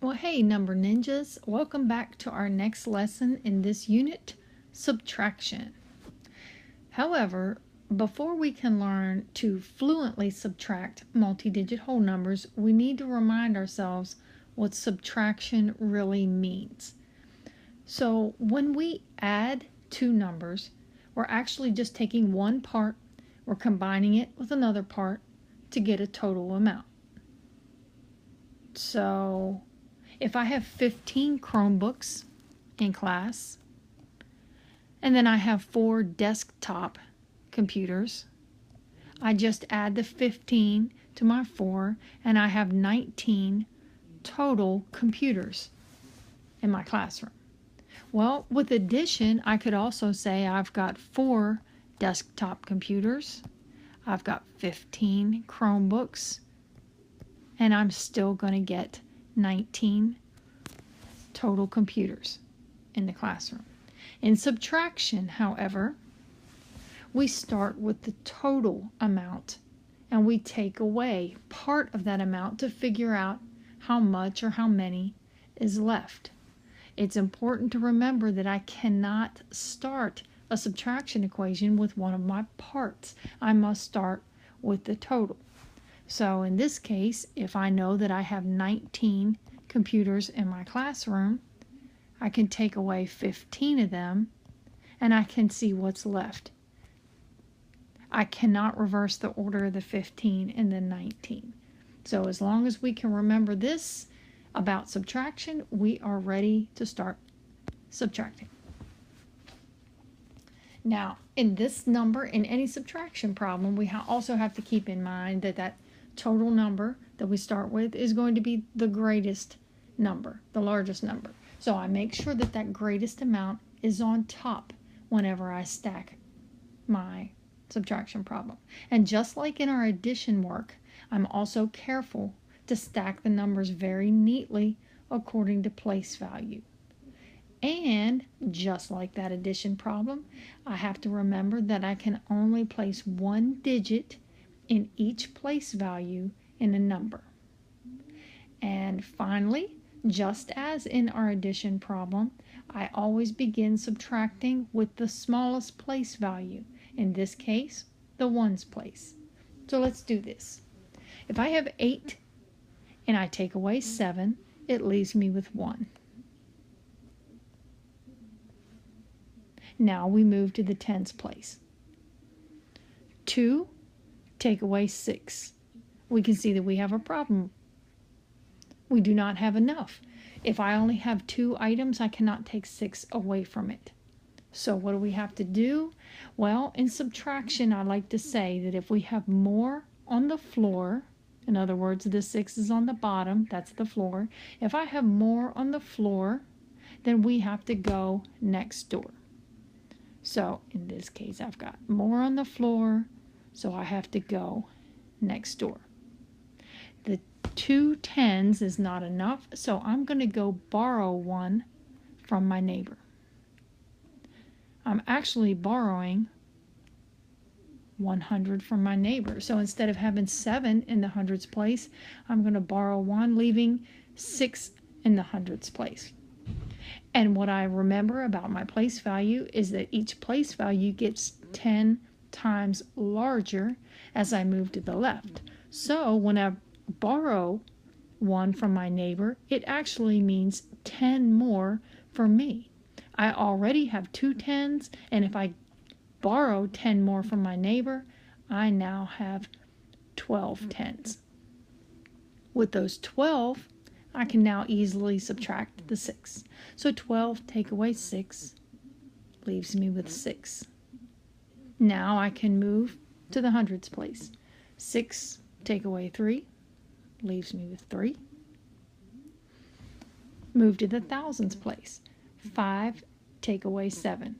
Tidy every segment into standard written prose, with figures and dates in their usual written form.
Well, hey, number ninjas, welcome back to our next lesson in this unit, subtraction. However, before we can learn to fluently subtract multi-digit whole numbers, we need to remind ourselves what subtraction really means. So when we add two numbers, we're actually just taking one part, we're combining it with another part to get a total amount. So if I have 15 Chromebooks in class, and then I have 4 desktop computers, I just add the 15 to my 4, and I have 19 total computers in my classroom. Well, with addition, I could also say I've got 4 desktop computers, I've got 15 Chromebooks, and I'm still going to get 19 total computers in the classroom. In subtraction, however, we start with the total amount and we take away part of that amount to figure out how much or how many is left. It's important to remember that I cannot start a subtraction equation with one of my parts. I must start with the total. So in this case, if I know that I have 19 computers in my classroom, I can take away 15 of them and I can see what's left. I cannot reverse the order of the 15 and the 19. So as long as we can remember this about subtraction, we are ready to start subtracting. Now, in this number, in any subtraction problem, we also have to keep in mind that total number that we start with is going to be the greatest number, the largest number. So I make sure that that greatest amount is on top whenever I stack my subtraction problem. And just like in our addition work, I'm also careful to stack the numbers very neatly according to place value. And just like that addition problem, I have to remember that I can only place one digit in each place value in a number. And finally, just as in our addition problem, I always begin subtracting with the smallest place value. In this case, the ones place. So let's do this. If I have 8 and I take away 7, it leaves me with 1. Now we move to the tens place. 2, take away 6. We can see that we have a problem. We do not have enough. If I only have 2 items, I cannot take 6 away from it. So what do we have to do? Well, in subtraction, I like to say that if we have more on the floor, in other words, the 6 is on the bottom, that's the floor. If I have more on the floor, then we have to go next door. So in this case, I've got more on the floor, so I have to go next door. The 2 tens is not enough, so I'm going to go borrow 1 from my neighbor. I'm actually borrowing 100 from my neighbor. So instead of having 7 in the hundreds place, I'm going to borrow 1, leaving 6 in the hundreds place. And what I remember about my place value is that each place value gets 10 times larger as I move to the left. So when I borrow 1 from my neighbor, it actually means 10 more for me. I already have 2 tens, and if I borrow 10 more from my neighbor, I now have 12 tens. With those 12, I can now easily subtract the 6. So 12 take away 6 leaves me with 6. Now I can move to the hundreds place. 6 take away 3 leaves me with 3. Move to the thousands place. 5 take away 7.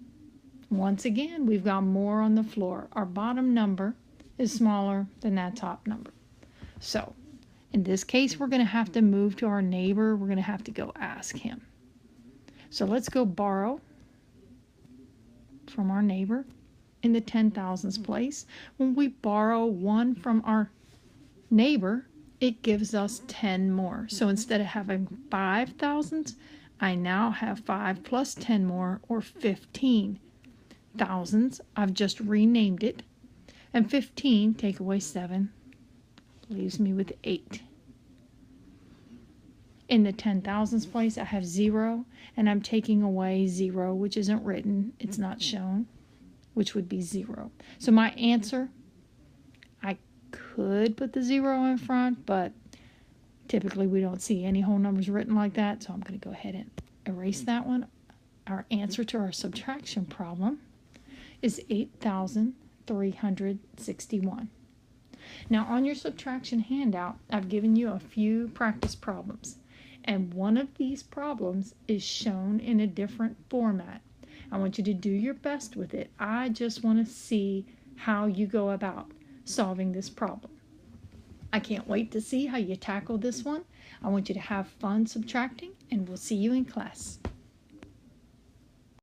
Once again, we've got more on the floor. Our bottom number is smaller than that top number. So in this case, we're going to have to move to our neighbor. We're going to have to go ask him. So let's go borrow from our neighbor in the 10,000s place. When we borrow 1 from our neighbor, it gives us 10 more. So instead of having 5 thousandths, I now have 5 plus 10 more, or 15 thousandths. I've just renamed it. And 15, take away 7, leaves me with 8. In the 10 thousandths place, I have 0, and I'm taking away 0, which isn't written. It's not shown, which would be 0. So my answer, I could put the 0 in front, but typically we don't see any whole numbers written like that, so I'm going to go ahead and erase that one. Our answer to our subtraction problem is 8,361. Now on your subtraction handout, I've given you a few practice problems, and one of these problems is shown in a different format. I want you to do your best with it. I just want to see how you go about solving this problem. I can't wait to see how you tackle this one. I want you to have fun subtracting, and we'll see you in class.